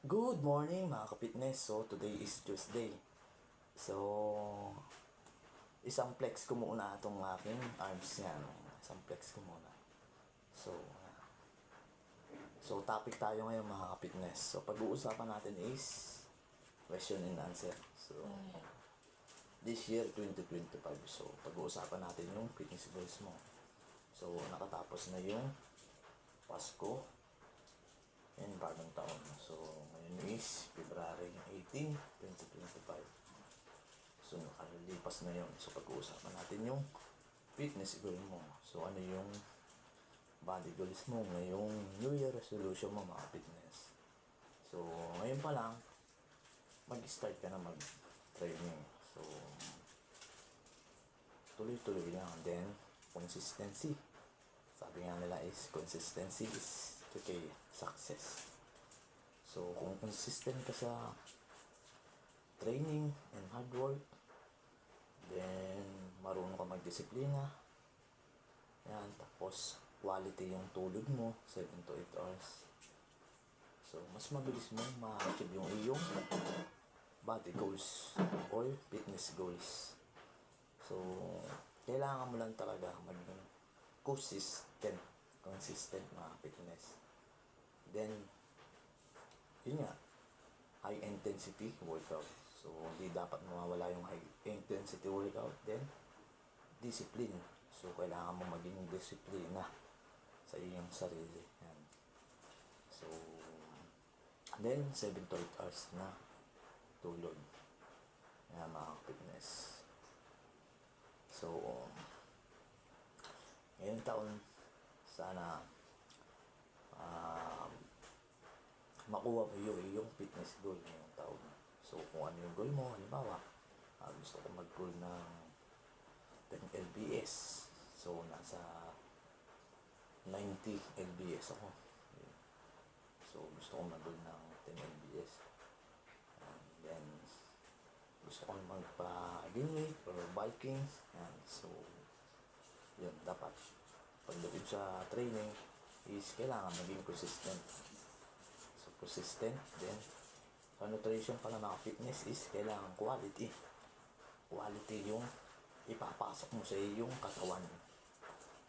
Good morning mga ka-fitness. So today is Tuesday. So isang flex ko muna itong aking arms niya. No? Isang flex ko muna. So topic tayo ngayon mga ka-fitness. So pag-uusapan natin is question and answer. So this year 2025. So pag-uusapan natin yung fitness goals mo. So nakatapos na yung Pasko and bagong taon. So, ngayon is February 18, 2025. So, nakalipas na yun. So, pag-uusapan natin yung fitness goal mo. So, ano yung body goals mo ngayong New Year resolution mo mga fitness. So, ngayon pa lang, mag-start ka na mag-training. So, tuloy-tuloy lang. Then, consistency. Sabi nga nila is consistency is the key success. So kung consistent ka sa training and hard work, then marunong ka magdisiplina. Yan, tapos quality yung tulog mo, 7 to 8 hours. So mas mabilis mo ma-achieve yung iyong body goals or fitness goals. So kailangan mo lang talaga maging consistent mga fitness. Then yun nga, high intensity workout. So hindi dapat mawawala yung high intensity workout. Then discipline. So kailangan mo maging disiplina sa iyong sarili. Yan. So then 7 to 8 hours na tulog. Yan mga fitness. So ngayong taon sana makuha mo yung iyong fitness goal ngayong taon. So kung ano yung goal mo, halimbawa gusto ko mag-goal ng 10 lbs. So nasa 90 lbs ako. So gusto ko mag-goal ng 10 lbs. And then gusto ko magpa-gain weight or biking. And so yun, dapat pagdating sa training is kailangan maging consistent. So consistent, then sa nutrition pala mga fitness is kailangan quality yung ipapasok mo sa iyong katawan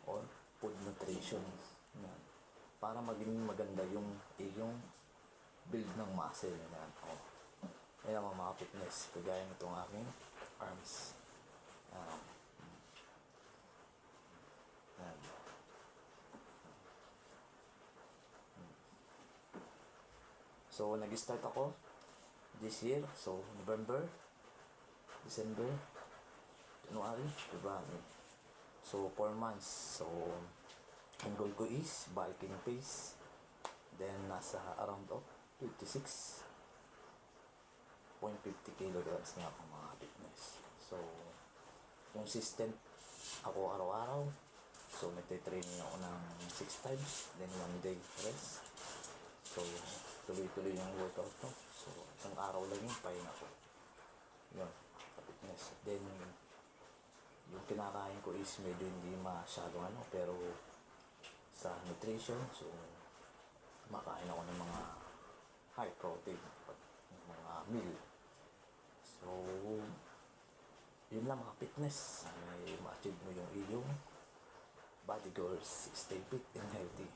or food nutrition. Yan. Para maging maganda yung iyong build ng muscle. Yan. Yan ang mga fitness, kagaya nitong aking arms. Yan. So, nag-start ako this year. So, November, December, January, February. So, 4 months. So, ang goal ko is biking pace. Then, nasa around 56.50 kilograms na ako mga fitness. So, consistent ako araw-araw. So, nagte-training ako ng 6 times, then 1 day rest. So, tuloy-tuloy yung workout ko. So, isang araw lang yung pahinga ko. Yun, fitness. Then, yung kinakain ko is medyo hindi masyadong pero sa nutrition, so, makain ako ng mga high protein, mga meal. So, yun lang mga fitness. Sana ma-achieve mo yung iyong body goals. Stay fit and healthy.